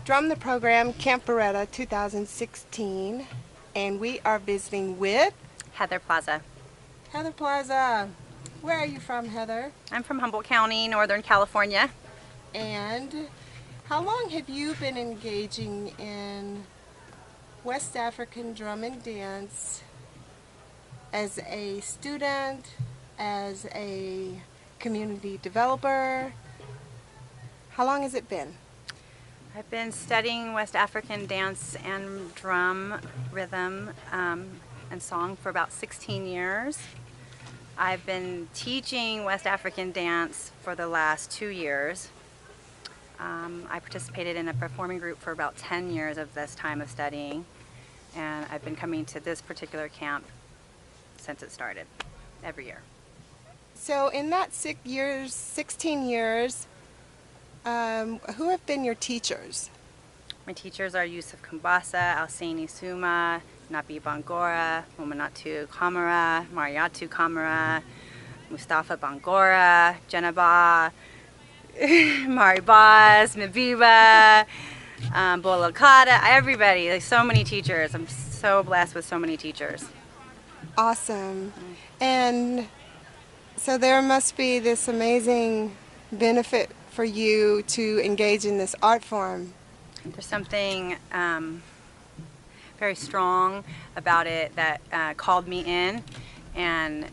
Drum the Program Camp Beretta 2016, and we are visiting with Heather Plaza. Heather Plaza. Where are you from, Heather? I'm from Humboldt County, Northern California. And how long have you been engaging in West African drum and dance as a student, as a community developer? How long has it been? I've been studying West African dance and drum, rhythm, and song for about 16 years. I've been teaching West African dance for the last 2 years. I participated in a performing group for about 10 years of this time of studying, and I've been coming to this particular camp since it started, every year. So in that 16 years, who have been your teachers? My teachers are Yusuf Kumbasa, Alseni Suma, Nabi Bangora, Mumanatu Kamara, Mariatu Kamara, Mustafa Bangora, Jenaba, Maribaz, Mabiba, Bolokada, everybody. There's so many teachers. I'm so blessed with so many teachers. Awesome. And so there must be this amazing benefit for you to engage in this art form. There's something very strong about it that called me in and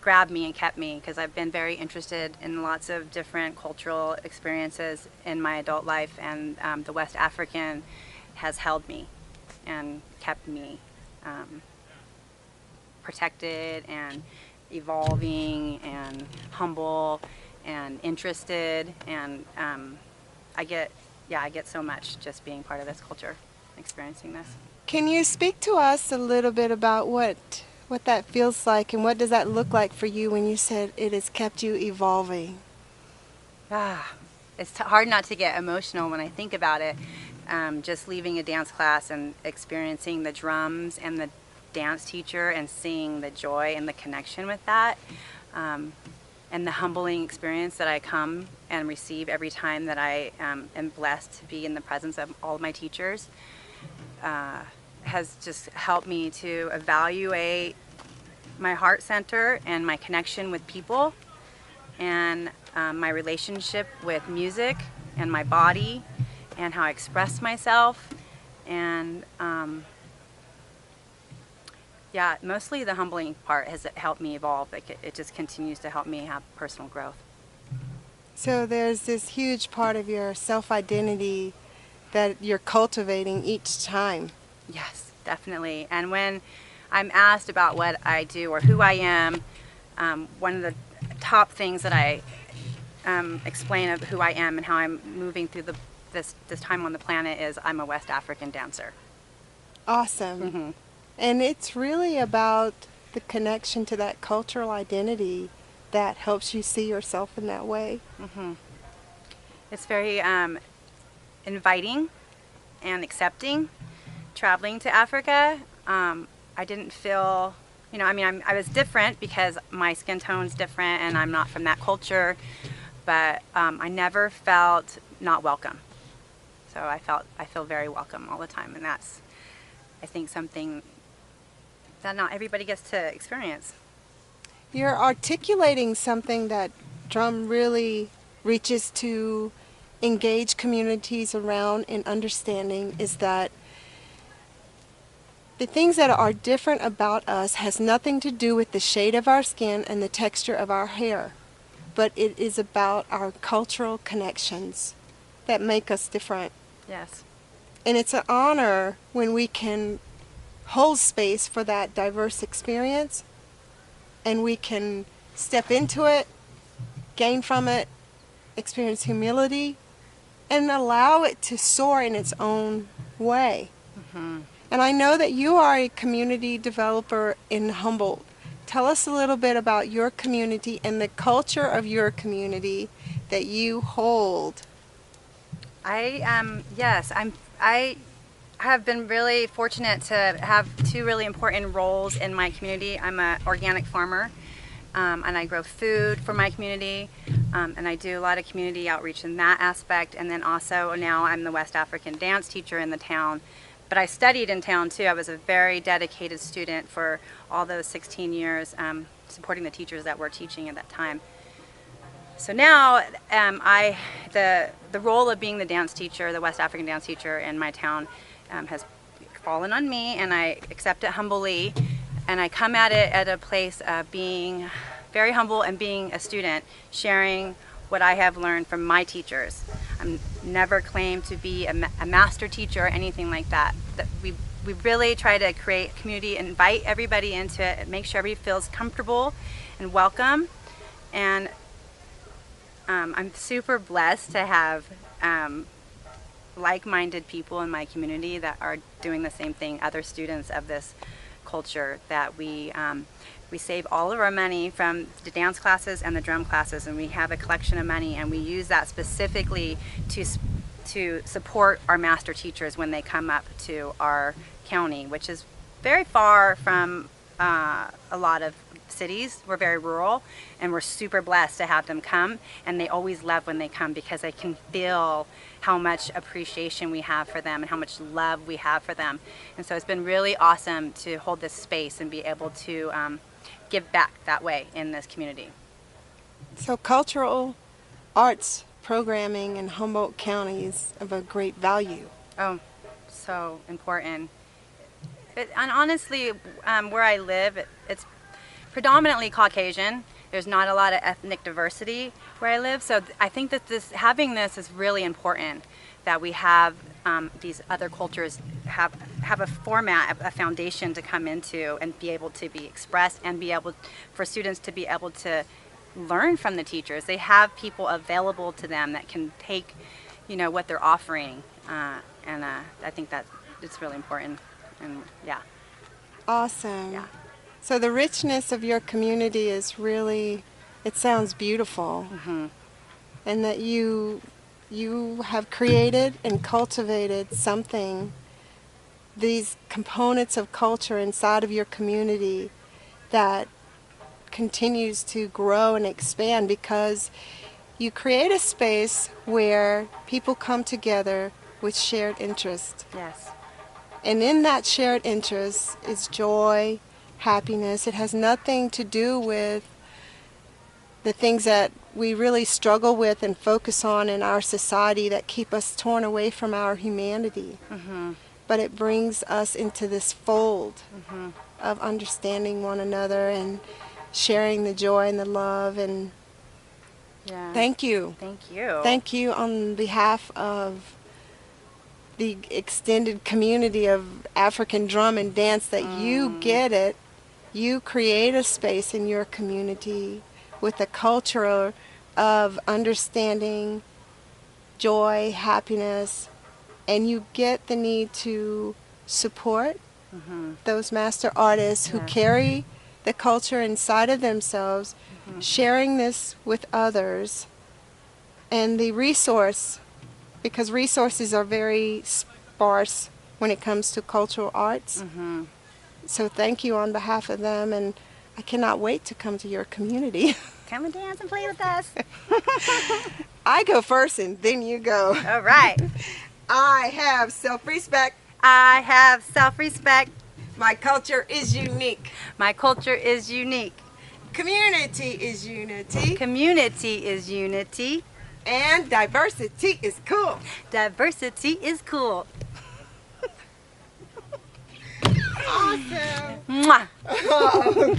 grabbed me and kept me, because I've been very interested in lots of different cultural experiences in my adult life, and the West African has held me and kept me protected and evolving and humble and interested, and I get so much just being part of this culture, experiencing this. Can you speak to us a little bit about what that feels like, and what does that look like for you when you said it has kept you evolving? It's hard not to get emotional when I think about it. Just leaving a dance class and experiencing the drums and the dance teacher and seeing the joy and the connection with that. And the humbling experience that I come and receive every time that I am blessed to be in the presence of all of my teachers has just helped me to evaluate my heart center and my connection with people, and my relationship with music and my body and how I express myself, and yeah, mostly the humbling part has helped me evolve. It just continues to help me have personal growth. So there's this huge part of your self-identity that you're cultivating each time. Yes, definitely. And when I'm asked about what I do or who I am, one of the top things that I explain of who I am and how I'm moving through this time on the planet is I'm a West African dancer. Awesome. Mm-hmm. And it's really about the connection to that cultural identity that helps you see yourself in that way. Mm-hmm. It's very inviting and accepting. Traveling to Africa, I didn't feel, I was different because my skin tone's different and I'm not from that culture, but I never felt not welcome. So I feel very welcome all the time, and that's, I think, something that not everybody gets to experience. You're articulating something that drum really reaches to engage communities around in understanding, is that the things that are different about us has nothing to do with the shade of our skin and the texture of our hair, but it is about our cultural connections that make us different. Yes. And it's an honor when we can hold space for that diverse experience, and we can step into it, gain from it, experience humility, and allow it to soar in its own way. Mm-hmm. And I know that you are a community developer in Humboldt. Tell us a little bit about your community and the culture of your community that you hold. I have been really fortunate to have two really important roles in my community. I'm an organic farmer, and I grow food for my community. And I do a lot of community outreach in that aspect. And then also now I'm the West African dance teacher in the town. But I studied in town too. I was a very dedicated student for all those 16 years, supporting the teachers that were teaching at that time. So now the role of being the dance teacher, the West African dance teacher in my town, has fallen on me, and I accept it humbly. And I come at it at a place of being very humble and being a student, sharing what I have learned from my teachers. I'm never claimed to be a master teacher or anything like that. We really try to create community, invite everybody into it, make sure everybody feels comfortable and welcome. And I'm super blessed to have like-minded people in my community that are doing the same thing, other students of this culture, that we save all of our money from the dance classes and the drum classes, and we have a collection of money, and we use that specifically to support our master teachers when they come up to our county, which is very far from a lot of cities. We're very rural, and we're super blessed to have them come, and they always love when they come because they can feel how much appreciation we have for them and how much love we have for them. And so it's been really awesome to hold this space and be able to give back that way in this community. So cultural arts programming in Humboldt County is of a great value. Oh, so important. And honestly, where I live, it's predominantly Caucasian. There's not a lot of ethnic diversity where I live, so I think that having this is really important, that we have these other cultures have a format, a foundation to come into and be able to be expressed, and be able for students to be able to learn from the teachers. They have people available to them that can take, what they're offering, and I think that it's really important. And yeah. Awesome. Yeah. So the richness of your community is really, it sounds beautiful. Mm-hmm. And that you have created and cultivated something, these components of culture inside of your community that continues to grow and expand, because you create a space where people come together with shared interest. Yes. And in that shared interest is joy, happiness. It has nothing to do with the things that we really struggle with and focus on in our society that keep us torn away from our humanity. Mm-hmm. But it brings us into this fold Mm-hmm. of understanding one another and sharing the joy and the love. And Yeah. thank you. Thank you. Thank you on behalf of the extended community of African drum and dance that you get it. You create a space in your community with a culture of understanding, joy, happiness, and you get the need to support Mm-hmm. those master artists who Yeah. carry the culture inside of themselves, Mm-hmm. sharing this with others, and the resource, because resources are very sparse when it comes to cultural arts. Mm-hmm. So thank you on behalf of them, and I cannot wait to come to your community. Come and dance and play with us. I go first and then you go. All right. I have self-respect. I have self-respect. My culture is unique. My culture is unique. Community is unity. Community is unity. And diversity is cool. Diversity is cool. Awesome. Mwah. Oh,